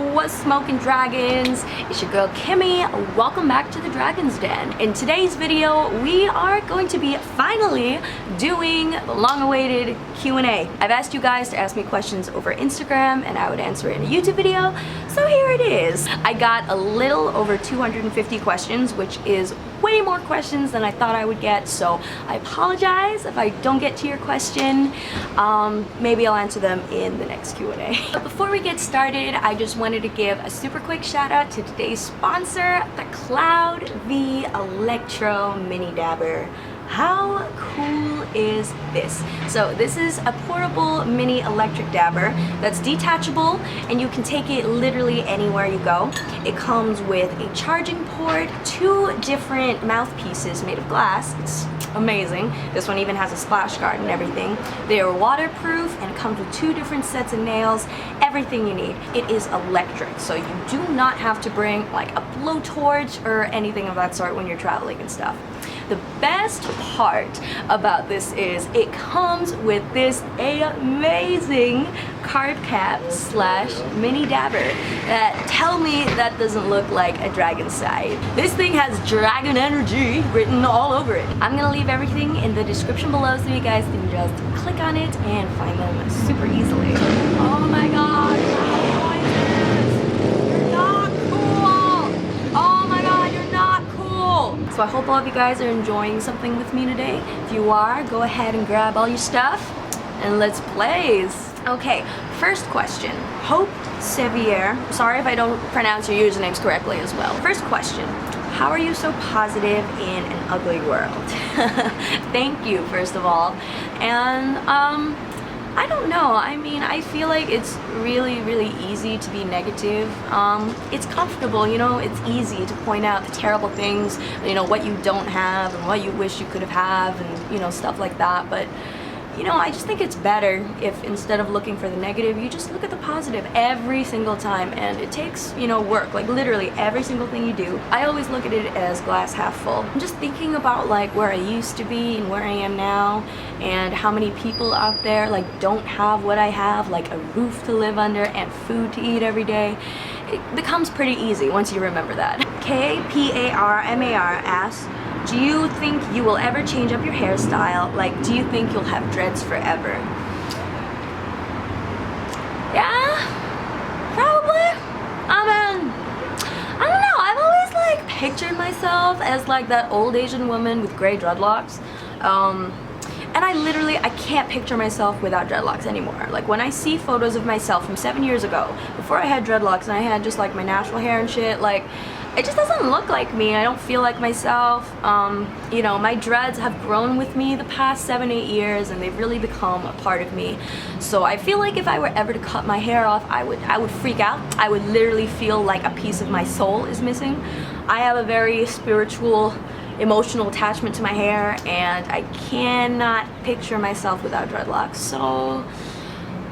what's smoking dragons? It's your girl Kimmy. Welcome back to the Dragon's Den. In today's video, we are going to be finally doing the long-awaited Q&A. I've asked you guys to ask me questions over Instagram and I would answer it in a YouTube video, so here it is. I got a little over 250 questions, which is way more questions than I thought I would get, so I apologize if I don't get to your question. Maybe I'll answer them in the next Q&A. But before we get started, I just wanted to give a super quick shout out to today's sponsor, the Cloud V Electro Mini Dabber. How cool is this? So this is a portable mini electric dabber that's detachable and you can take it literally anywhere you go. It comes with a charging port, 2 different mouthpieces made of glass. It's amazing. This one even has a splash guard and everything. They are waterproof and comes with 2 different sets of nails, everything you need. It is electric, so you do not have to bring like a blowtorch or anything of that sort when you're traveling and stuff. The best part about this is it comes with this amazing card cap slash mini dabber that, tell me that doesn't look like a dragon side. This thing has dragon energy written all over it. I'm gonna leave everything in the description below so you guys can just click on it and find them super easily. Oh my god, you're not cool! Oh my god, you're not cool! So I hope all of you guys are enjoying something with me today. If you are, go ahead and grab all your stuff and let's blaze. Okay, first question. Hope Sevier. Sorry if I don't pronounce your usernames correctly as well. First question. How are you so positive in an ugly world? Thank you, first of all. And I don't know. I mean, I feel like it's really easy to be negative. It's comfortable, you know, it's easy to point out the terrible things, you know, what you don't have and what you wish you could have and, you know, stuff like that. But, you know, I just think it's better if instead of looking for the negative, you just look at the positive every single time. And it takes, you know, work, like literally every single thing you do. I always look at it as glass half full. I'm just thinking about like where I used to be and where I am now and how many people out there like don't have what I have, like a roof to live under and food to eat every day. It becomes pretty easy once you remember that. KPARMAR asks, do you think you will ever change up your hairstyle? Like, do you think you'll have dreads forever? Yeah, probably. I mean, I don't know. I've always like pictured myself as like that old Asian woman with gray dreadlocks. And I can't picture myself without dreadlocks anymore. Like when I see photos of myself from 7 years ago, before I had dreadlocks and I had just like my natural hair and shit, like it just doesn't look like me. I don't feel like myself. You know, my dreads have grown with me the past 7-8 years and they've really become a part of me. So I feel like if I were ever to cut my hair off, I would freak out. I would literally feel like a piece of my soul is missing. I have a very spiritual, emotional attachment to my hair and I cannot picture myself without dreadlocks. So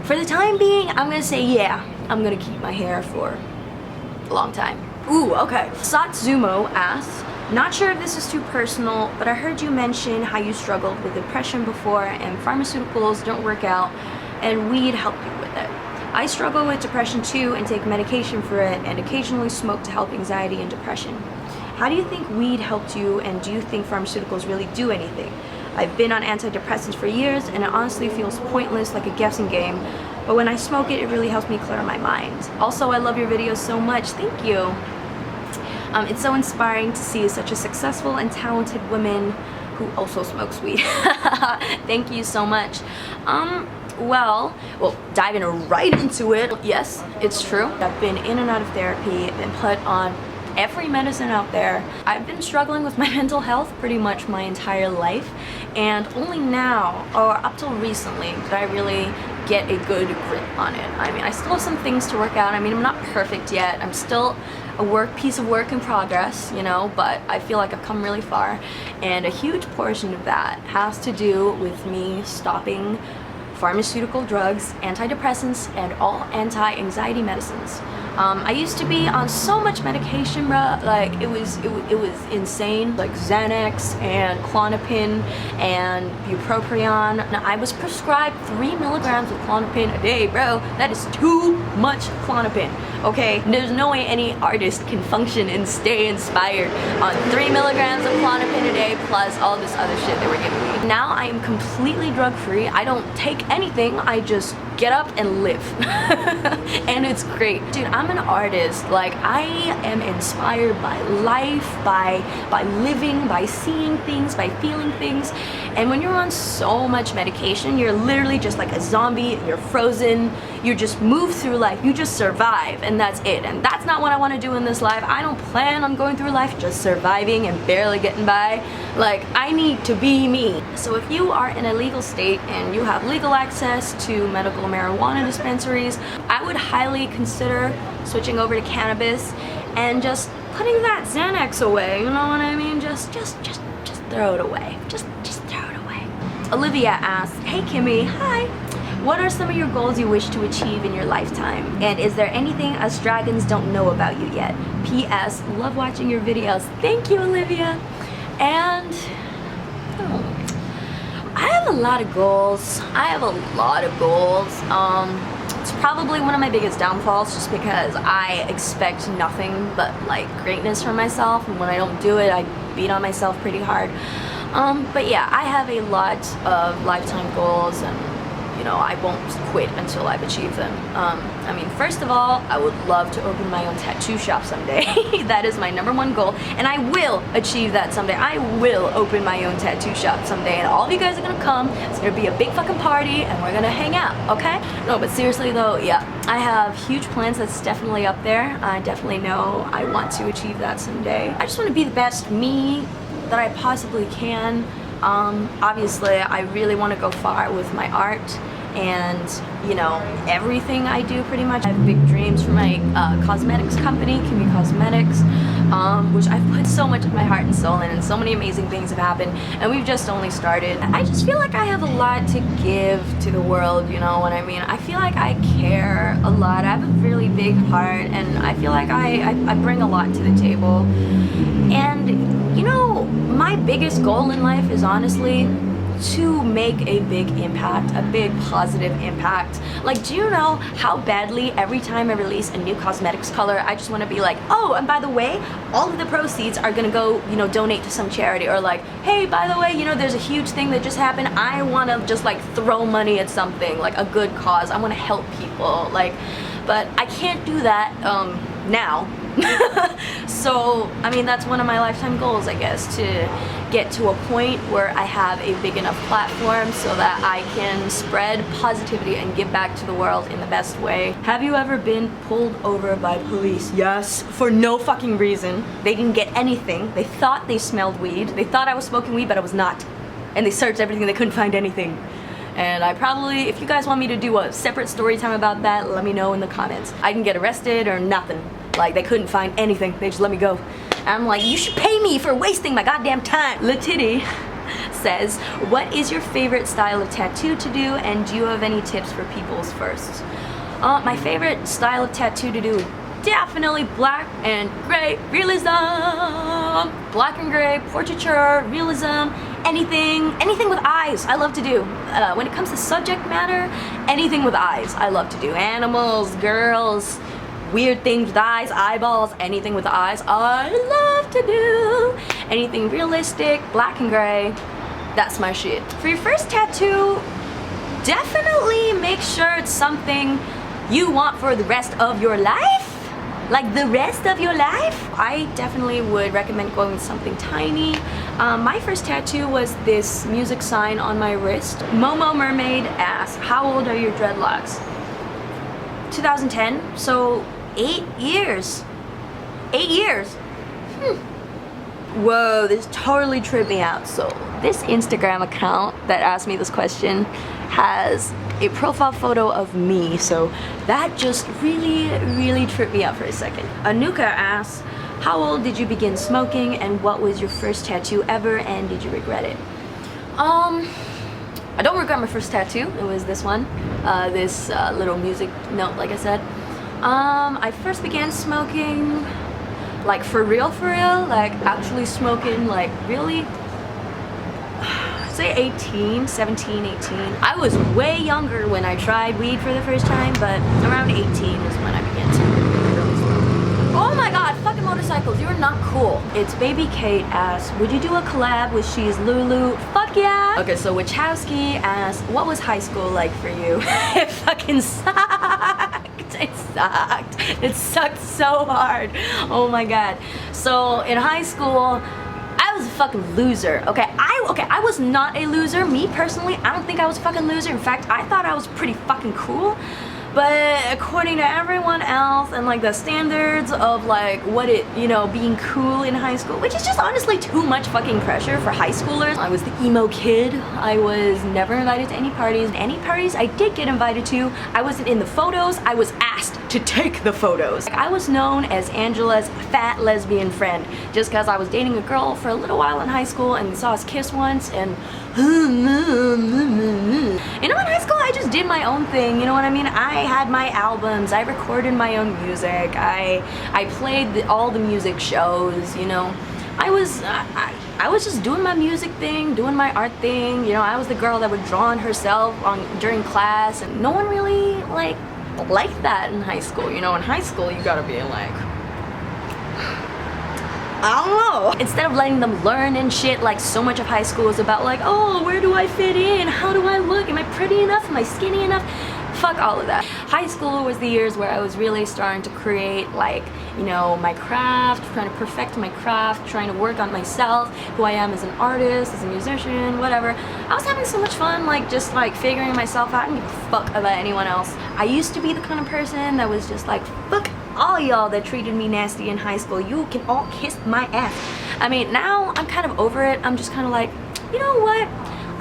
for the time being, I'm gonna say yeah, I'm gonna keep my hair for a long time. Ooh, okay. Satsumo asks, not sure if this is too personal, but I heard you mention how you struggled with depression before and pharmaceuticals don't work out and weed helped you with it. I struggle with depression too and take medication for it and occasionally smoke to help anxiety and depression. How do you think weed helped you and do you think pharmaceuticals really do anything? I've been on antidepressants for years and it honestly feels pointless, like a guessing game, but when I smoke it, it really helps me clear my mind. Also, I love your videos so much. Thank you. It's so inspiring to see such a successful and talented woman who also smokes weed. Thank you so much. Well, diving right into it. Yes, it's true. I've been in and out of therapy, been put on every medicine out there. I've been struggling with my mental health pretty much my entire life, and only now, or up till recently, did I really get a good grip on it. I mean, I still have some things to work out. I mean, I'm not perfect yet. I'm still a piece of work in progress, you know, but I feel like I've come really far, and a huge portion of that has to do with me stopping pharmaceutical drugs, antidepressants, and all anti-anxiety medicines. I used to be on so much medication, bruh. Like it was insane. Like Xanax and Klonopin and bupropion. Now, I was prescribed 3 milligrams of Klonopin a day, bro. That is too much Klonopin. Okay, there's no way any artist can function and stay inspired on 3 milligrams of Klonopin a day plus all this other shit they were giving me. Now I am completely drug-free. I don't take anything. I just get up and live. And it's great. Dude, I'm an artist. Like, I am inspired by life, by living, by seeing things, by feeling things. And when you're on so much medication, you're literally just like a zombie. You're frozen. You just move through life. You just survive, and that's it. And that's not what I want to do in this life. I don't plan on going through life just surviving and barely getting by. Like, I need to be me. So if you are in a legal state and you have legal access to medical marijuana dispensaries, I would highly consider switching over to cannabis and just putting that Xanax away. You know what I mean? Just throw it away. Just throw it away. Olivia asks, hey Kimmy, hi. What are some of your goals you wish to achieve in your lifetime? And is there anything us dragons don't know about you yet? P.S. Love watching your videos. Thank you, Olivia. And I have a lot of goals. It's probably one of my biggest downfalls just because I expect nothing but like greatness from myself, and when I don't do it, I beat on myself pretty hard. But yeah, I have a lot of lifetime goals, and you know, I won't quit until I've achieved them. I mean, first of all, I would love to open my own tattoo shop someday. That is my #1 goal, and I will achieve that someday. I will open my own tattoo shop someday, and all of you guys are gonna come. It's gonna be a big fucking party, and we're gonna hang out, okay? No, but seriously though, yeah, I have huge plans. That's definitely up there. I definitely know I want to achieve that someday. I just want to be the best me that I possibly can. Obviously, I really want to go far with my art and, you know, everything I do pretty much. I have big dreams for my cosmetics company, Kimi Cosmetics, which I've put so much of my heart and soul in, and so many amazing things have happened, and we've just only started. I just feel like I have a lot to give to the world, you know what I mean? I feel like I care a lot. I have a really big heart, and I feel like I bring a lot to the table. And, you know, my biggest goal in life is honestly to make a big impact, a big positive impact. Like, do you know how badly every time I release a new cosmetics color, I just want to be like, oh, and by the way, all of the proceeds are gonna go, you know, donate to some charity, or like, hey, by the way, you know, there's a huge thing that just happened. I want to just like throw money at something, like a good cause. I want to help people, like, but I can't do that now. So, I mean, that's one of my lifetime goals, I guess, to get to a point where I have a big enough platform so that I can spread positivity and give back to the world in the best way. Have you ever been pulled over by police? Yes, for no fucking reason. They didn't get anything. They thought they smelled weed. They thought I was smoking weed, but I was not. And they searched everything, they couldn't find anything. And I probably, if you guys want me to do a separate story time about that, let me know in the comments. I didn't get arrested or nothing. Like, they couldn't find anything. They just let me go. And I'm like, you should pay me for wasting my goddamn time. Latiti says, what is your favorite style of tattoo to do, and do you have any tips for people's firsts? My favorite style of tattoo to do, definitely black and gray realism. Black and gray, portraiture, realism, anything with eyes I love to do. When it comes to subject matter, anything with eyes I love to do. Animals, girls, weird things with eyes, eyeballs, anything with eyes I love to do. Anything realistic, black and gray, that's my shit. For your first tattoo, definitely make sure it's something you want for the rest of your life. Like the rest of your life. I definitely would recommend going with something tiny. My first tattoo was this music sign on my wrist. Momo Mermaid asks, how old are your dreadlocks? 2010, so 8 years. 8 years. Whoa, this totally tripped me out. So this Instagram account that asked me this question has a profile photo of me, so that just really tripped me out for a second. Anuka asks, how old did you begin smoking, and what was your first tattoo ever, and did you regret it? I don't regret my first tattoo. It was this one, this little music note, like I said. I first began smoking, like for real, like actually smoking, like really, say 18, 17, 18. I was way younger when I tried weed for the first time, but around 18 is when I began to really smoke. Oh my god, fucking motorcycles, you're not cool. It's Baby Kate asks, would you do a collab with She's Lulu? Fuck yeah! Okay, so Wachowski asks, what was high school like for you? It fucking sucked. It sucked. It sucked so hard. Oh my god. So in high school, I was a fucking loser. Okay, I was not a loser. Me personally, I don't think I was a fucking loser. In fact, I thought I was pretty fucking cool. But according to everyone else and like the standards of like what it, you know, being cool in high school, which is just honestly too much fucking pressure for high schoolers. I was the emo kid. I was never invited to any parties. Any parties I did get invited to, I wasn't in the photos. I was asked to take the photos. I was known as Angela's fat lesbian friend just because I was dating a girl for a little while in high school and saw us kiss once and you know, in high school I just did my own thing, you know what I mean? I had my albums, I recorded my own music, I played all the music shows, you know. I was just doing my music thing, doing my art thing, you know. I was the girl that would draw on herself during class, and no one really like that in high school, you know. In high school you gotta be like, I don't know. Instead of letting them learn and shit, like so much of high school is about like, oh, where do I fit in? How do I look? Am I pretty enough? Am I skinny enough? Fuck all of that. High school was the years where I was really starting to create like, you know, my craft, trying to perfect my craft, trying to work on myself, who I am as an artist, as a musician, whatever. I was having so much fun, like just like figuring myself out. I didn't give a fuck about anyone else. I used to be the kind of person that was just like, fuck all y'all that treated me nasty in high school. You can all kiss my ass. I mean, now I'm kind of over it. I'm just kind of like, you know what?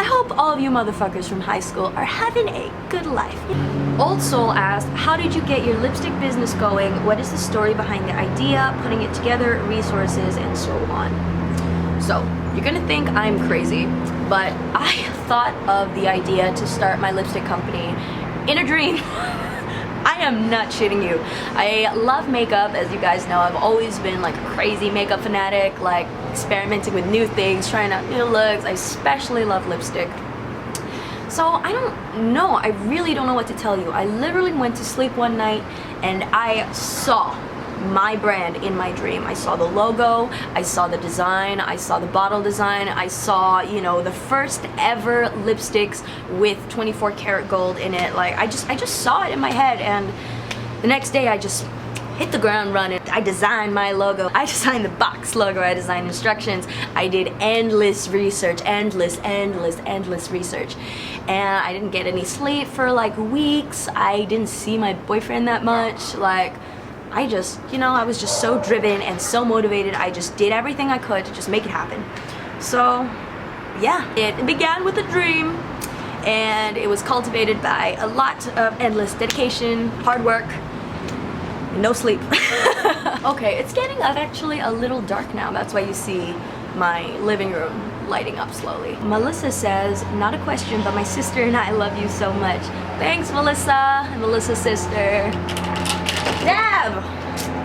I hope all of you motherfuckers from high school are having a good life. Old Soul asked, how did you get your lipstick business going? What is the story behind the idea, putting it together, resources, and so on? So, you're gonna think I'm crazy, but I thought of the idea to start my lipstick company in a dream. I am not shitting you. I love makeup, as you guys know. I've always been like a crazy makeup fanatic, like experimenting with new things, trying out new looks. I especially love lipstick. So I don't know, I really don't know what to tell you. I literally went to sleep one night and I saw my brand in my dream. I saw the logo, I saw the design, I saw the bottle design, I saw, you know, the first ever lipsticks with 24 karat gold in it. Like I just saw it in my head, and the next day I just hit the ground running. I designed my logo, I designed the box logo, I designed instructions, I did endless research, endless research, and I didn't get any sleep for like weeks. I didn't see my boyfriend that much. Like I just, you know, I was just so driven and so motivated. I just did everything I could to just make it happen. So yeah, it began with a dream, and it was cultivated by a lot of endless dedication, hard work, no sleep. Okay, it's getting actually a little dark now. That's why you see my living room lighting up slowly. Melissa says, not a question, but my sister and I love you so much. Thanks, Melissa, and Melissa's sister. Dab!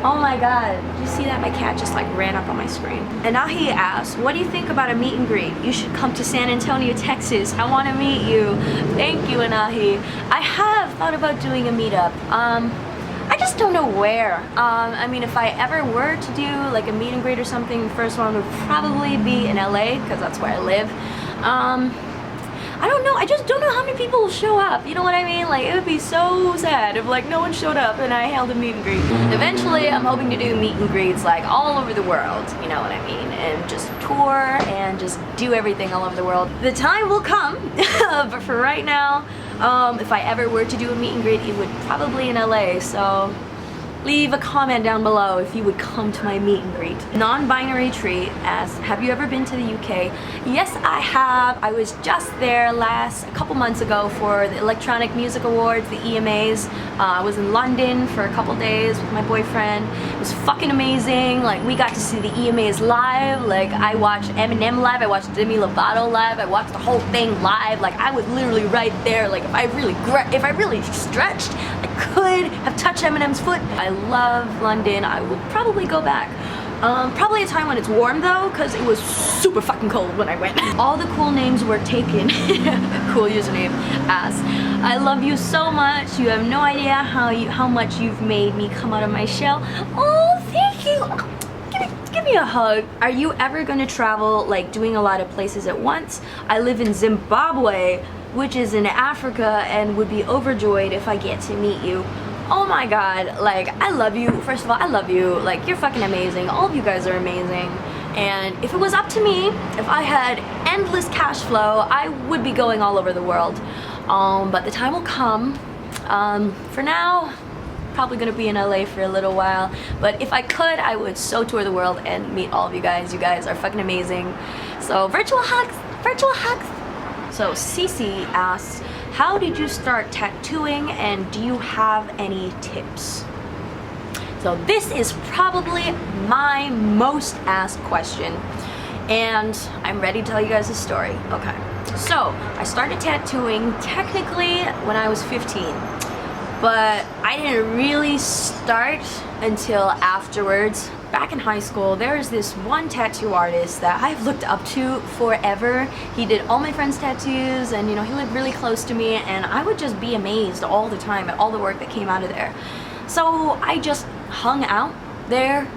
Oh my god, did you see that? My cat just like ran up on my screen. And now he asks, what do you think about a meet and greet? You should come to San Antonio, Texas. I want to meet you. Thank you, Anahi. I have thought about doing a meetup. I just don't know where. I mean, if I ever were to do like a meet and greet or something, the first one would probably be in LA, because that's where I live. I don't know, I just don't know how many people will show up, you know what I mean? Like, it would be so sad if like no one showed up and I held a meet and greet. Eventually, I'm hoping to do meet and greets like all over the world, you know what I mean? And just tour and just do everything all over the world. The time will come, but for right now, if I ever were to do a meet and greet, it would probably in LA, so leave a comment down below if you would come to my meet and greet. Non-binary treat asks, have you ever been to the UK? Yes, I have. I was just there a couple months ago for the Electronic Music Awards, the EMAs. I was in London for a couple days with my boyfriend. It was fucking amazing. Like, we got to see the EMAs live. Like, I watched Eminem live, I watched Demi Lovato live, I watched the whole thing live. Like, I was literally right there. Like, if I really stretched, I could have touched Eminem's foot. I love London. I will probably go back. Probably a time when it's warm though, because it was super fucking cold when I went. All the cool names were taken. Cool username, ass. I love you so much. You have no idea how much you've made me come out of my shell. Oh, thank you. Give me a hug. Are you ever gonna travel, like doing a lot of places at once? I live in Zimbabwe, which is in Africa, and would be overjoyed if I get to meet you. Oh my god, like, I love you. First of all, I love you. Like, you're fucking amazing. All of you guys are amazing. And if it was up to me, if I had endless cash flow, I would be going all over the world. But the time will come. For now, probably gonna be in LA for a little while. But if I could, I would so tour the world and meet all of you guys. You guys are fucking amazing. So, virtual hugs, virtual hugs. So Cece asks, how did you start tattooing and do you have any tips? So this is probably my most asked question, and I'm ready to tell you guys a story. Okay, so I started tattooing technically when I was 15, but I didn't really start until afterwards. Back in high school, there was this one tattoo artist that I've looked up to forever. He did all my friends' tattoos, and you know, he lived really close to me, and I would just be amazed all the time at all the work that came out of there. So I just hung out there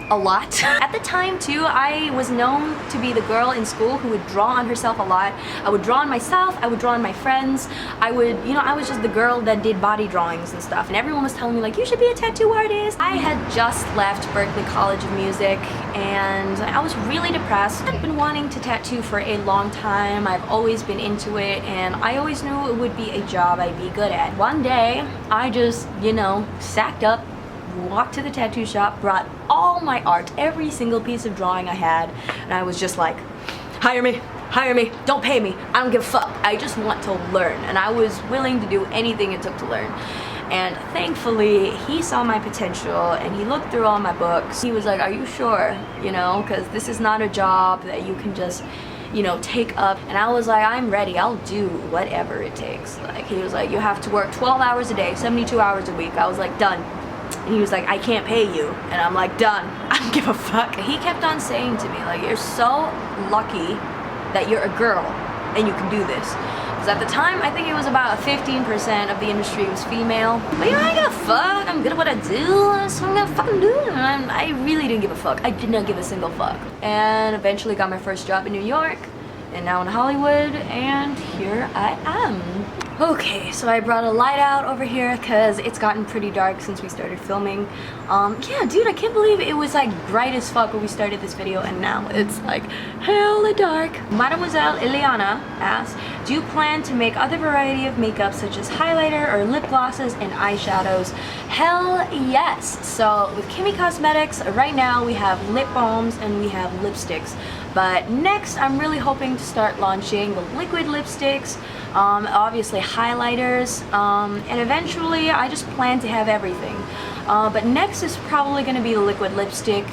a lot. At the time too, I was known to be the girl in school who would draw on herself a lot. I would draw on myself, I would draw on my friends. I was just the girl that did body drawings and stuff, and everyone was telling me like, you should be a tattoo artist. I had just left Berklee College of Music and I was really depressed. I'd been wanting to tattoo for a long time. I've always been into it, and I always knew it would be a job I'd be good at. One day, I just, you know, sacked up, walked to the tattoo shop, brought all my art, every single piece of drawing I had, and I was just like, hire me, don't pay me, I don't give a fuck, I just want to learn. And I was willing to do anything it took to learn. And thankfully, he saw my potential and he looked through all my books. He was like, are you sure? You know, because this is not a job that you can just, you know, take up. And I was like, I'm ready, I'll do whatever it takes. Like, he was like, you have to work 12 hours a day, 72 hours a week. I was like, done. And he was like, I can't pay you. And I'm like, done. I don't give a fuck. He kept on saying to me, like, you're so lucky that you're a girl and you can do this. Because at the time, I think it was about 15% of the industry was female. But you know, I ain't give a fuck. I'm good at what I do, so I'm gonna fucking do it. And I really didn't give a fuck. I did not give a single fuck. And eventually got my first job in New York, and now in Hollywood, and here I am. Okay, so I brought a light out over here because it's gotten pretty dark since we started filming. Yeah, dude, I can't believe it was like bright as fuck when we started this video, and now it's like hella dark. Mademoiselle Ileana asks, do you plan to make other variety of makeup such as highlighter or lip glosses and eyeshadows? Hell yes. So with Kimmy Cosmetics, right now we have lip balms and we have lipsticks. But next, I'm really hoping to start launching the liquid lipsticks, obviously highlighters, and eventually I just plan to have everything. But next is probably going to be the liquid lipstick,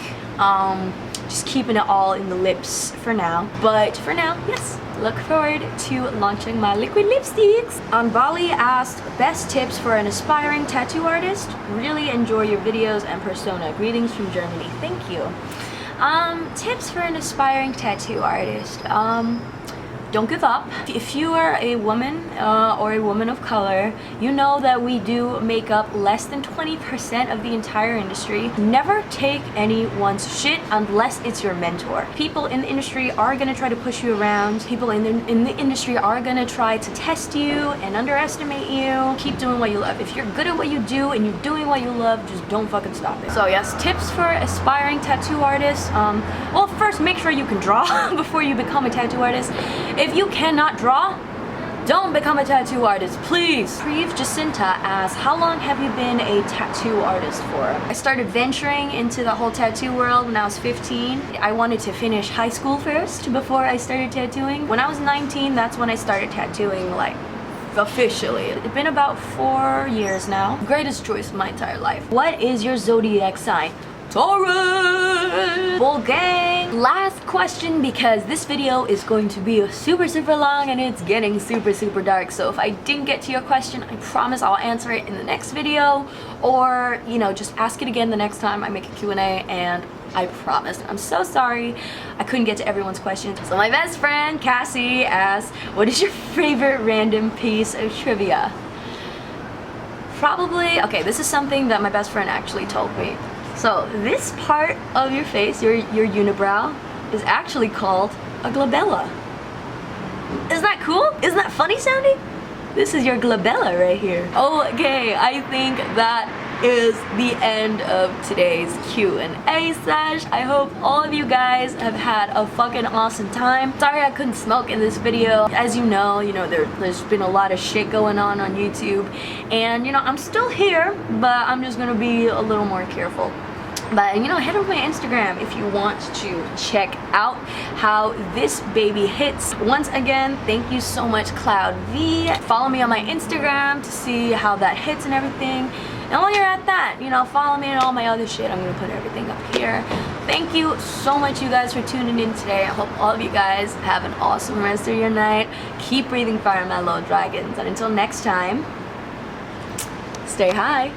just keeping it all in the lips for now. But for now, yes, look forward to launching my liquid lipsticks. Bali asked, best tips for an aspiring tattoo artist? Really enjoy your videos and persona. Greetings from Germany. Thank you. Tips for an aspiring tattoo artist. Don't give up. If you are a woman or a woman of color, you know that we do make up less than 20% of the entire industry. Never take anyone's shit unless it's your mentor. People in the industry are gonna try to push you around. People in the industry are gonna try to test you and underestimate you. Keep doing what you love. If you're good at what you do and you're doing what you love, just don't fucking stop it. So yes, tips for aspiring tattoo artists. Well, first, make sure you can draw before you become a tattoo artist. If you cannot draw, don't become a tattoo artist, please. Priv Jacinta asks, how long have you been a tattoo artist for? I started venturing into the whole tattoo world when I was 15. I wanted to finish high school first before I started tattooing. When I was 19, that's when I started tattooing, like, officially. It's been about 4 years now. Greatest choice of my entire life. What is your zodiac sign? Taurus! Bull gang! Last question, because this video is going to be super long and it's getting super dark. So if I didn't get to your question, I promise I'll answer it in the next video, or you know, just ask it again the next time I make a Q&A, and I promise. I'm so sorry I couldn't get to everyone's questions. So my best friend Cassie asked, what is your favorite random piece of trivia? Probably, okay, this is something that my best friend actually told me. So this part of your face, your unibrow, is actually called a glabella. Isn't that cool? Isn't that funny sounding? This is your glabella right here. Okay, I think that is the end of today's Q&A sesh. I hope all of you guys have had a fucking awesome time. Sorry I couldn't smoke in this video. As you know, there's been a lot of shit going on YouTube, and you know, I'm still here, but I'm just gonna be a little more careful. But you know, head over to my Instagram if you want to check out how this baby hits. Once again, thank you so much, Cloud V. Follow me on my Instagram to see how that hits and everything. And while you're at that, you know, follow me and all my other shit. I'm gonna put everything up here. Thank you so much, you guys, for tuning in today. I hope all of you guys have an awesome rest of your night. Keep breathing fire, my little dragons. And until next time, stay high.